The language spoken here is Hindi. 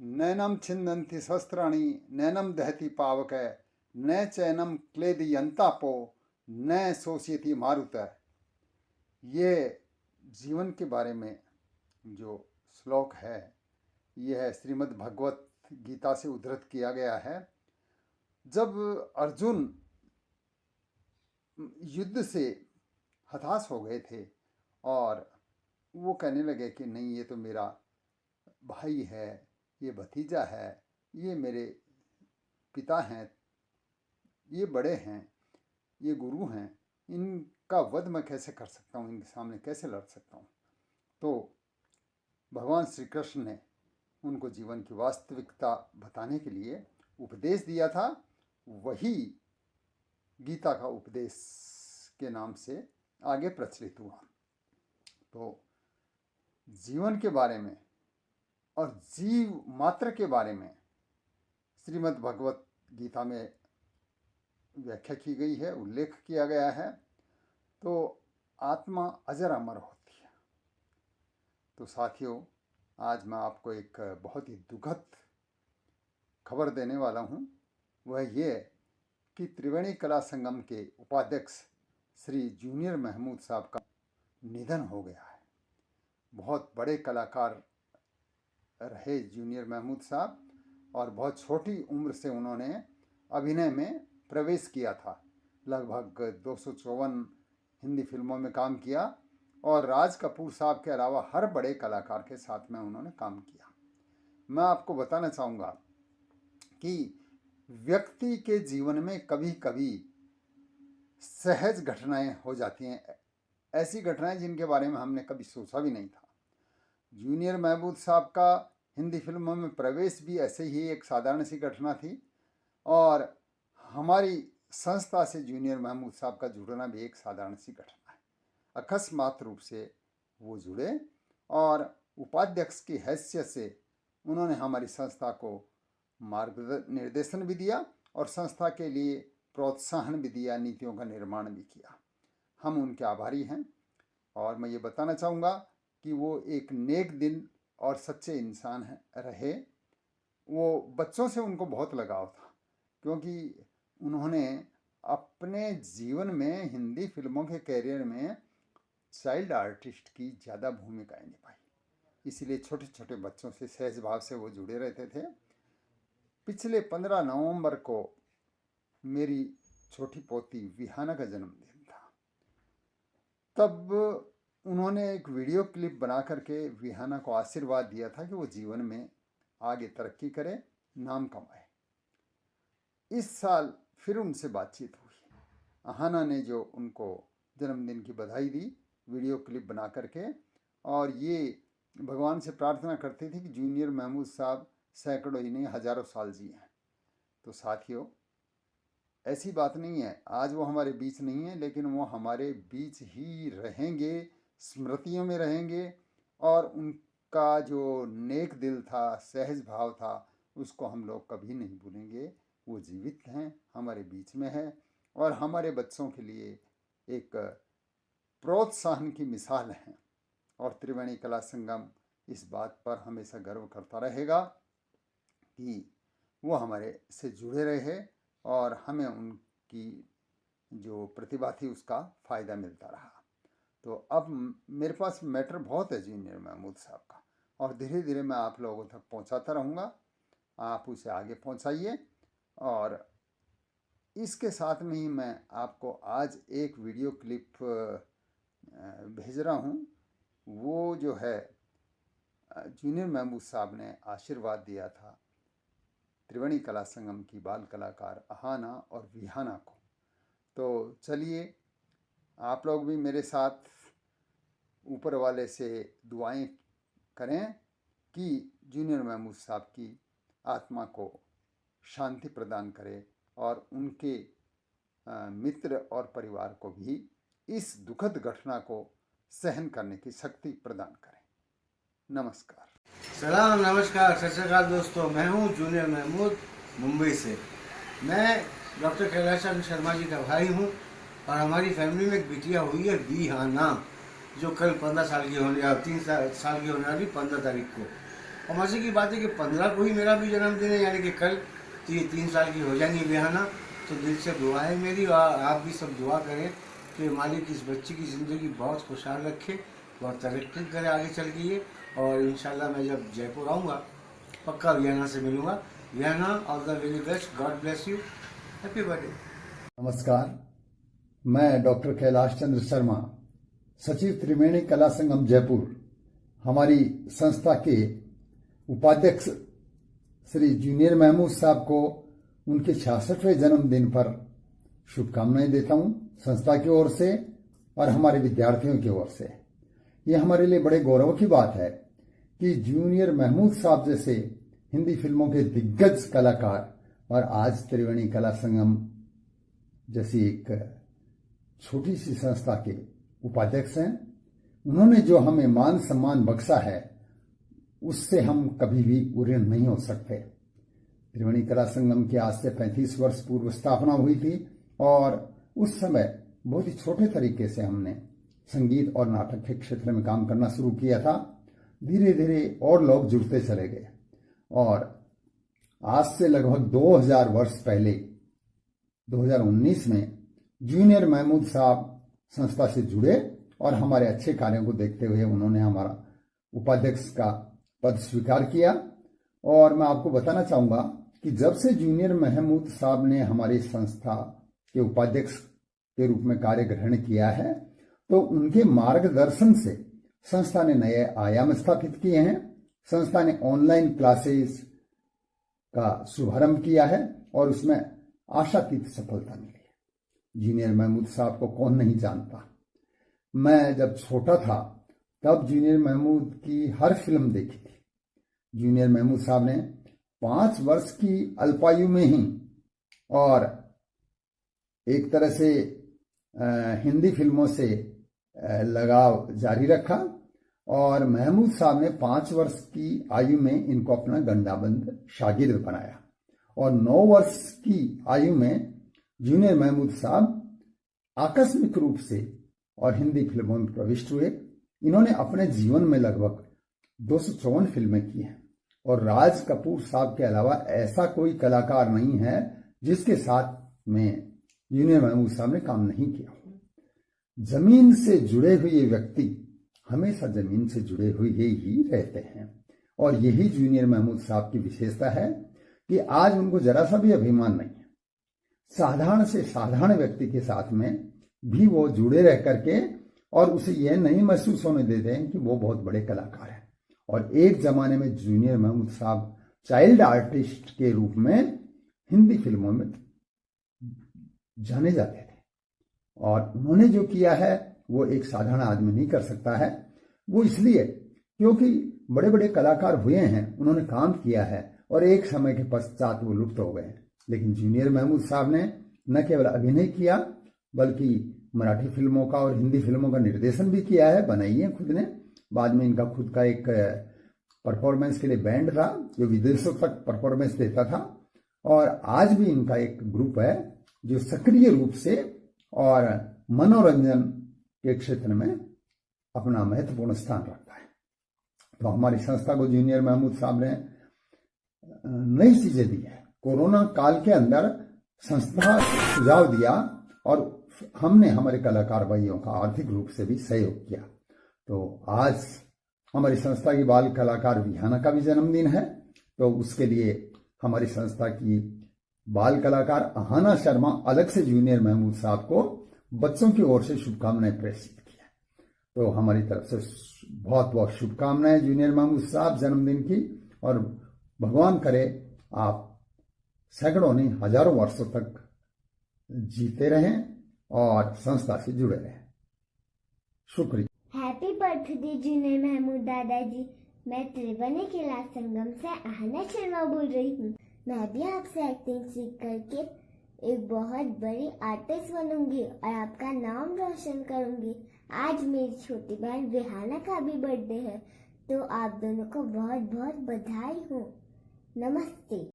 नैनम छिन्दन्ति शस्त्राणि नैनम दहति पावक न चैनम क्लेदयन्तापो न शोषयति मारुत। ये जीवन के बारे में जो श्लोक है यह श्रीमद् भगवत गीता से उद्धृत किया गया है। जब अर्जुन युद्ध से हताश हो गए थे और वो कहने लगे कि नहीं, ये तो मेरा भाई है, ये भतीजा है, ये मेरे पिता हैं, ये बड़े हैं, ये गुरु हैं, इनका वध मैं कैसे कर सकता हूँ, इनके सामने कैसे लड़ सकता हूँ। तो भगवान श्री कृष्ण ने उनको जीवन की वास्तविकता बताने के लिए उपदेश दिया था। वही गीता का उपदेश के नाम से आगे प्रचलित हुआ। तो जीवन के बारे में और जीव मात्र के बारे में श्रीमद् भगवत गीता में व्याख्या की गई है, उल्लेख किया गया है। तो आत्मा अजर अमर होती है। तो साथियों, आज मैं आपको एक बहुत ही दुखद खबर देने वाला हूँ। वह ये कि त्रिवेणी कला संगम के उपाध्यक्ष श्री जूनियर महमूद साहब का निधन हो गया है। बहुत बड़े कलाकार रहे जूनियर महमूद साहब और बहुत छोटी उम्र से उन्होंने अभिनय में प्रवेश किया था। लगभग 254 हिंदी फिल्मों में काम किया और राज कपूर साहब के अलावा हर बड़े कलाकार के साथ में उन्होंने काम किया। मैं आपको बताना चाहूँगा कि व्यक्ति के जीवन में कभी कभी सहज घटनाएं हो जाती हैं, ऐसी घटनाएं जिनके बारे में हमने कभी सोचा भी नहीं था। जूनियर महमूद साहब का हिंदी फिल्मों में प्रवेश भी ऐसे ही एक साधारण सी घटना थी और हमारी संस्था से जूनियर महमूद साहब का जुड़ना भी एक साधारण सी घटना है। अकस्मात रूप से वो जुड़े और उपाध्यक्ष की हैसियत से उन्होंने हमारी संस्था को मार्गनिर्देशन भी दिया और संस्था के लिए प्रोत्साहन भी दिया, नीतियों का निर्माण भी किया। हम उनके आभारी हैं और मैं ये बताना चाहूँगा कि वो एक नेक दिल और सच्चे इंसान रहे। वो बच्चों से उनको बहुत लगाव था क्योंकि उन्होंने अपने जीवन में हिंदी फिल्मों के कैरियर में चाइल्ड आर्टिस्ट की ज़्यादा भूमिकाएं निभाई, इसलिए छोटे छोटे बच्चों से सहज भाव से वो जुड़े रहते थे। पिछले 15 नवंबर को मेरी छोटी पोती विहाना का जन्मदिन था। तब उन्होंने एक वीडियो क्लिप बना करके विहाना को आशीर्वाद दिया था कि वो जीवन में आगे तरक्की करे, नाम कमाए। इस साल फिर उनसे बातचीत हुई। अहाना ने जो उनको जन्मदिन की बधाई दी वीडियो क्लिप बना करके, और ये भगवान से प्रार्थना करती थी कि जूनियर महमूद साहब सैकड़ों ही नहीं हजारों साल जिए हैं। तो साथियों, ऐसी बात नहीं है आज वो हमारे बीच नहीं है, लेकिन वो हमारे बीच ही रहेंगे, स्मृतियों में रहेंगे और उनका जो नेक दिल था, सहज भाव था, उसको हम लोग कभी नहीं भूलेंगे। वो जीवित हैं, हमारे बीच में है और हमारे बच्चों के लिए एक प्रोत्साहन की मिसाल हैं। और त्रिवेणी कला संगम इस बात पर हमेशा गर्व करता रहेगा कि वो हमारे से जुड़े रहे और हमें उनकी जो प्रतिभा थी उसका फ़ायदा मिलता रहा। तो अब मेरे पास मैटर बहुत है जूनियर महमूद साहब का और धीरे धीरे मैं आप लोगों तक पहुंचाता रहूँगा। आप उसे आगे पहुंचाइए। और इसके साथ में ही मैं आपको आज एक वीडियो क्लिप भेज रहा हूँ। वो जो है जूनियर महमूद साहब ने आशीर्वाद दिया था त्रिवेणी कला संगम की बाल कलाकार अहाना और विहाना को। तो चलिए आप लोग भी मेरे साथ ऊपर वाले से दुआएं करें कि जूनियर महमूद साहब की आत्मा को शांति प्रदान करे और उनके मित्र और परिवार को भी इस दुखद घटना को सहन करने की शक्ति प्रदान करें। नमस्कार। सलाम, नमस्कार, सत श्री अकाल दोस्तों। मैं हूँ जूनियर महमूद मुंबई से। मैं डॉक्टर कैलाश चंद्र शर्मा जी का भाई हूँ और हमारी फैमिली में एक बिटिया हुई है विहाना, जो कल 15 साल की होने 3 साल की होने वाली 15 तारीख को। और मज़े की बात है कि 15 को ही मेरा भी जन्मदिन है, यानी कि कल तो ये 3 साल की हो जाएंगी बेहाना। तो दिल से दुआ है मेरी, और आप भी सब दुआ करें कि मालिक इस बच्ची की ज़िंदगी बहुत खुशहाल रखे, बहुत तरक्की करे आगे चल के ये। और इंशाल्लाह मैं जब जयपुर आऊँगा पक्का वियना से मिलूँगा। Vienna, all the very best, God bless you, happy birthday. नमस्कार, मैं डॉक्टर कैलाश चंद्र शर्मा, सचिव त्रिवेणी कला संगम जयपुर, हमारी संस्था के उपाध्यक्ष श्री जूनियर महमूद साहब को उनके 66वें जन्मदिन पर शुभकामनाएं देता हूं, संस्था की ओर से और हमारे विद्यार्थियों की ओर से। ये हमारे लिए बड़े गौरव की बात है कि जूनियर महमूद साहब जैसे हिंदी फिल्मों के दिग्गज कलाकार और आज त्रिवेणी कला संगम जैसी एक छोटी सी संस्था के उपाध्यक्ष हैं। उन्होंने जो हमें मान सम्मान बख्शा है उससे हम कभी भी पूरे नहीं हो सकते। त्रिवेणी कला संगम के आज से 35 वर्ष पूर्व स्थापना हुई थी और उस समय बहुत ही छोटे तरीके से हमने संगीत और नाटक के क्षेत्र में काम करना शुरू किया था। धीरे धीरे और लोग जुड़ते चले गए और आज से लगभग 2000 वर्ष पहले 2019 में जूनियर महमूद साहब संस्था से जुड़े और हमारे अच्छे कार्यों को देखते हुए उन्होंने हमारा उपाध्यक्ष का पद स्वीकार किया। और मैं आपको बताना चाहूँगा कि जब से जूनियर महमूद साहब ने हमारी संस्था के उपाध्यक्ष के रूप में कार्य ग्रहण किया है तो उनके मार्गदर्शन से संस्था ने नए आयाम स्थापित किए हैं। संस्था ने ऑनलाइन क्लासेस का शुभारंभ किया है और उसमें आशातीत सफलता मिली है। जूनियर महमूद साहब को कौन नहीं जानता। मैं जब छोटा था तब जूनियर महमूद की हर फिल्म देखी थी। जूनियर महमूद साहब ने 5 वर्ष की अल्पायु में ही और एक तरह से हिंदी फिल्मों से लगाव जारी रखा और महमूद साहब ने 5 वर्ष की आयु में इनको अपना गंडाबंद शागिर्द बनाया और 9 वर्ष की आयु में जूनियर महमूद साहब आकस्मिक रूप से और हिंदी फिल्मों में प्रविष्ट हुए। इन्होंने अपने जीवन में लगभग 254 फिल्में की हैं और राज कपूर साहब के अलावा ऐसा कोई कलाकार नहीं है जिसके साथ में जूनियर महमूद साहब ने काम नहीं किया। जमीन से जुड़े हुए व्यक्ति हमेशा जमीन से जुड़े हुए ही रहते हैं और यही जूनियर महमूद साहब की विशेषता है कि आज उनको जरा सा भी अभिमान नहीं है। साधारण से साधारण व्यक्ति के साथ में भी वो जुड़े रह करके और उसे यह नहीं महसूस होने देते हैं कि वो बहुत बड़े कलाकार हैं। और एक जमाने में जूनियर महमूद साहब चाइल्ड आर्टिस्ट के रूप में हिंदी फिल्मों में जाने जाते थे और उन्होंने जो किया है वो एक साधारण आदमी नहीं कर सकता है। वो इसलिए क्योंकि बड़े बड़े कलाकार हुए हैं, उन्होंने काम किया है और एक समय के पश्चात वो लुप्त हो गए। लेकिन जूनियर महमूद साहब ने न केवल अभिनय किया बल्कि मराठी फिल्मों का और हिंदी फिल्मों का निर्देशन भी किया है, बनाई है खुद ने। बाद में इनका खुद का एक परफॉर्मेंस के लिए बैंड था जो विदेशों तक परफॉर्मेंस देता था और आज भी इनका एक ग्रुप है जो सक्रिय रूप से और मनोरंजन के क्षेत्र में अपना महत्वपूर्ण स्थान रखता है। तो हमारी संस्था को जूनियर महमूद साहब ने नई चीजें दी है। कोरोना काल के अंदर संस्था सुझाव दिया और हमने हमारे कलाकार भाइयों का आर्थिक रूप से भी सहयोग किया। तो आज हमारी संस्था की बाल कलाकार विहाना का भी जन्मदिन है तो उसके लिए हमारी संस्था की बाल कलाकार अहाना शर्मा अलग से जूनियर महमूद साहब को बच्चों की ओर से शुभकामनाएं प्रेषित की है। तो हमारी तरफ से बहुत बहुत शुभकामनाएं जूनियर महमूद साहब जन्मदिन की और भगवान करे आप सैकड़ों नहीं हजारों वर्षों तक जीते रहें और संस्था से जुड़े रहें। शुक्रिया। हैप्पी बर्थडे जूनियर महमूद दादाजी। मैं त्रिवेणी कला संगम से अहाना शर्मा बोल रही हूँ। मैं भी आपसे एक्टिंग सीख करके एक बहुत बड़ी आर्टिस्ट बनूंगी और आपका नाम रोशन करूंगी। आज मेरी छोटी बहन विहाना का भी बर्थडे है तो आप दोनों को बहुत बहुत बधाई हो। नमस्ते।